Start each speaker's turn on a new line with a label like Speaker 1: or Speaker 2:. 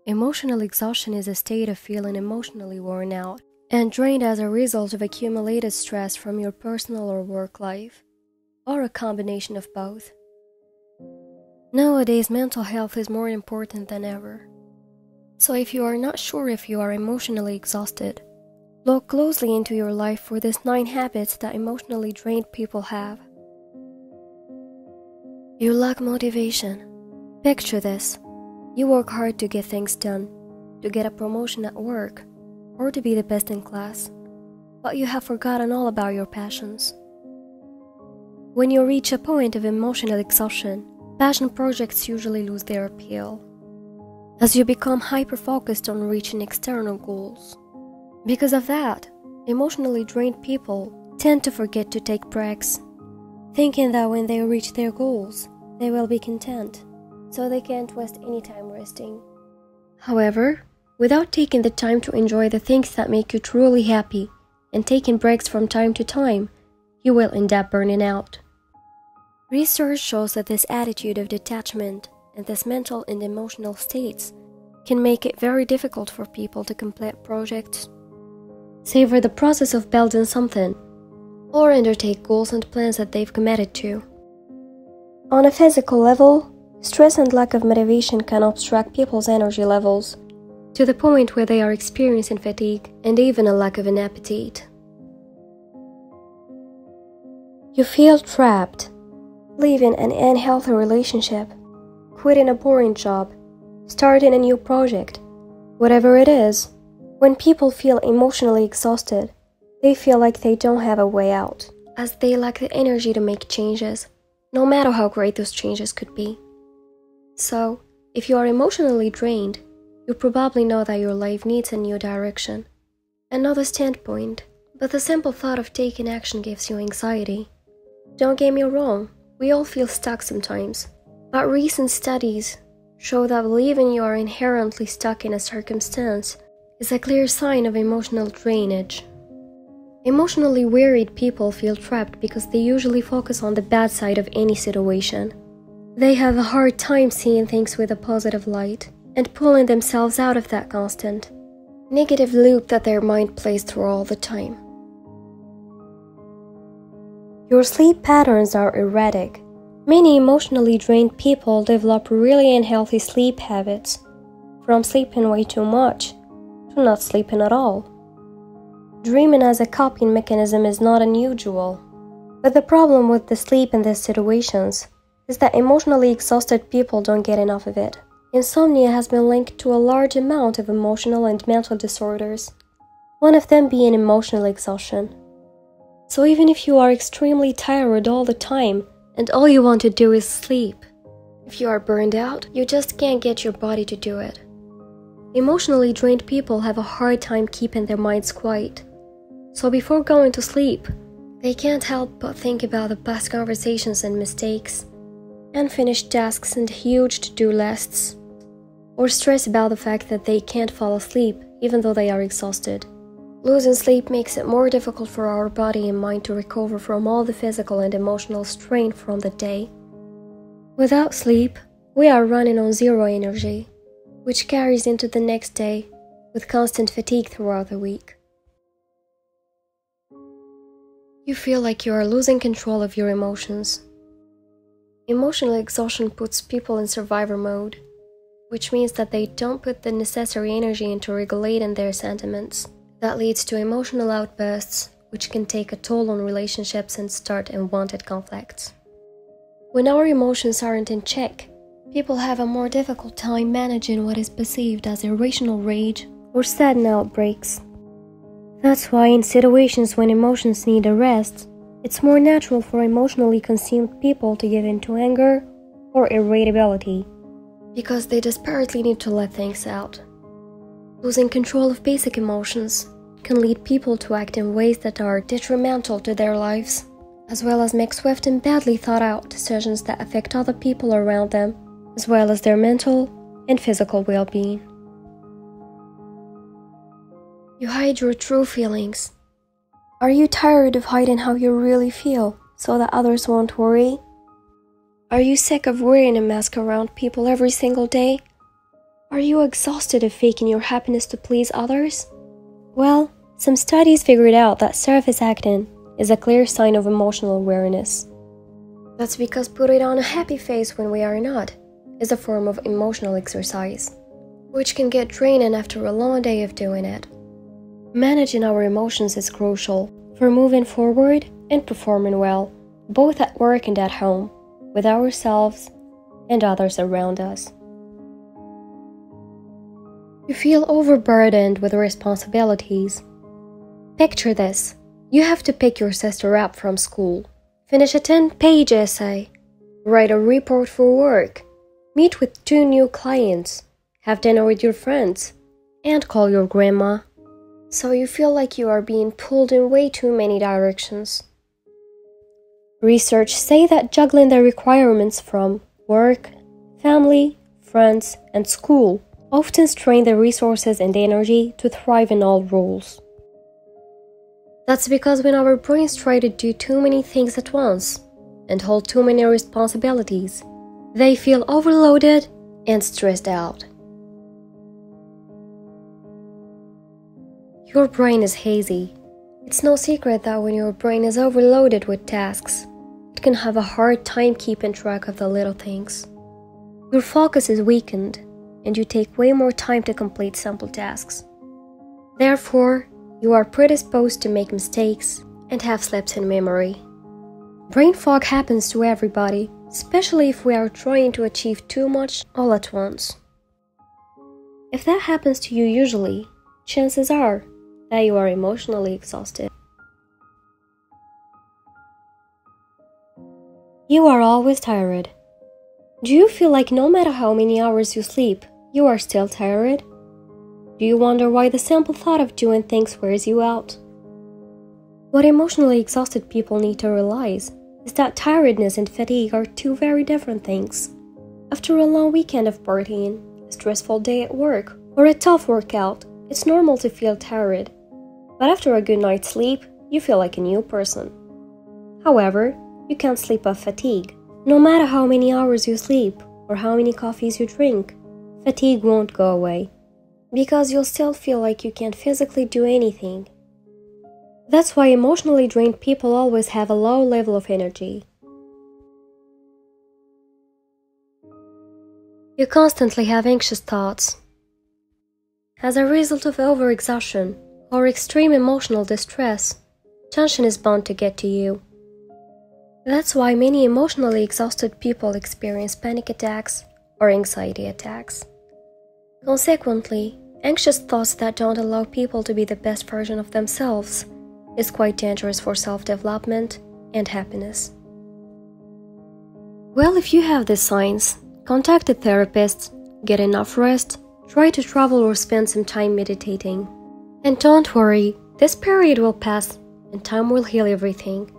Speaker 1: Emotional exhaustion is a state of feeling emotionally worn out and drained as a result of accumulated stress from your personal or work life, or a combination of both. Nowadays, mental health is more important than ever. So if you are not sure if you are emotionally exhausted, look closely into your life for these 9 habits that emotionally drained people have. You lack motivation. Picture this. You work hard to get things done, to get a promotion at work, or to be the best in class, but you have forgotten all about your passions. When you reach a point of emotional exhaustion, passion projects usually lose their appeal, as you become hyper-focused on reaching external goals. Because of that, emotionally drained people tend to forget to take breaks, thinking that when they reach their goals, they will be content, so they can't waste any time resting. However, without taking the time to enjoy the things that make you truly happy and taking breaks from time to time, you will end up burning out. Research shows that this attitude of detachment and this mental and emotional states can make it very difficult for people to complete projects, savor the process of building something, or undertake goals and plans that they've committed to. On a physical level, stress and lack of motivation can obstruct people's energy levels to the point where they are experiencing fatigue and even a lack of an appetite. You feel trapped, leaving an unhealthy relationship, quitting a boring job, starting a new project, whatever it is. When people feel emotionally exhausted, they feel like they don't have a way out, as they lack the energy to make changes, no matter how great those changes could be. So, if you are emotionally drained, you probably know that your life needs a new direction, another standpoint, but the simple thought of taking action gives you anxiety. Don't get me wrong, we all feel stuck sometimes, but recent studies show that believing you are inherently stuck in a circumstance is a clear sign of emotional drainage. Emotionally wearied people feel trapped because they usually focus on the bad side of any situation. They have a hard time seeing things with a positive light and pulling themselves out of that constant negative loop that their mind plays through all the time. Your sleep patterns are erratic. Many emotionally drained people develop really unhealthy sleep habits, from sleeping way too much to not sleeping at all. Dreaming as a coping mechanism is not unusual, but the problem with the sleep in these situations is that emotionally exhausted people don't get enough of it. Insomnia has been linked to a large amount of emotional and mental disorders, one of them being emotional exhaustion. So even if you are extremely tired all the time and all you want to do is sleep, if you are burned out, you just can't get your body to do it. Emotionally drained people have a hard time keeping their minds quiet. So before going to sleep, they can't help but think about the past conversations and mistakes, unfinished tasks and huge to-do lists, or stress about the fact that they can't fall asleep even though they are exhausted. Losing sleep makes it more difficult for our body and mind to recover from all the physical and emotional strain from the day. Without sleep, we are running on zero energy, which carries into the next day with constant fatigue throughout the week. You feel like you are losing control of your emotions. Emotional exhaustion puts people in survivor mode, which means that they don't put the necessary energy into regulating their sentiments. That leads to emotional outbursts, which can take a toll on relationships and start unwanted conflicts. When our emotions aren't in check, people have a more difficult time managing what is perceived as irrational rage or sudden outbreaks. That's why in situations when emotions need a rest, it's more natural for emotionally consumed people to give in to anger or irritability, because they desperately need to let things out. Losing control of basic emotions can lead people to act in ways that are detrimental to their lives, as well as make swift and badly thought out decisions that affect other people around them, as well as their mental and physical well-being. You hide your true feelings. Are you tired of hiding how you really feel so that others won't worry? Are you sick of wearing a mask around people every single day? Are you exhausted of faking your happiness to please others? Well, some studies figured out that surface acting is a clear sign of emotional awareness. That's because putting on a happy face when we are not is a form of emotional exercise, which can get draining after a long day of doing it. Managing our emotions is crucial for moving forward and performing well, both at work and at home, with ourselves and others around us. You feel overburdened with responsibilities. Picture this. You have to pick your sister up from school, finish a 10-page essay, write a report for work, meet with 2 new clients, have dinner with your friends, and call your grandma. So you feel like you are being pulled in way too many directions. Research say that juggling the requirements from work, family, friends, and school often strain the resources and energy to thrive in all roles. That's because when our brains try to do too many things at once and hold too many responsibilities, they feel overloaded and stressed out. Your brain is hazy. It's no secret that when your brain is overloaded with tasks, it can have a hard time keeping track of the little things. Your focus is weakened, and you take way more time to complete simple tasks. Therefore, you are predisposed to make mistakes and have slips in memory. Brain fog happens to everybody, especially if we are trying to achieve too much all at once. If that happens to you usually, chances are that you are emotionally exhausted. You are always tired. Do you feel like no matter how many hours you sleep, you are still tired? Do you wonder why the simple thought of doing things wears you out? What emotionally exhausted people need to realize is that tiredness and fatigue are 2 very different things. After a long weekend of partying, a stressful day at work, or a tough workout, it's normal to feel tired. But after a good night's sleep, you feel like a new person. However, you can't sleep off fatigue. No matter how many hours you sleep or how many coffees you drink, fatigue won't go away, because you'll still feel like you can't physically do anything. That's why emotionally drained people always have a low level of energy. You constantly have anxious thoughts. As a result of overexhaustion or extreme emotional distress, tension is bound to get to you. That's why many emotionally exhausted people experience panic attacks or anxiety attacks. Consequently, anxious thoughts that don't allow people to be the best version of themselves is quite dangerous for self-development and happiness. Well, if you have these signs, contact a therapist, get enough rest, try to travel or spend some time meditating. And don't worry, this period will pass and time will heal everything.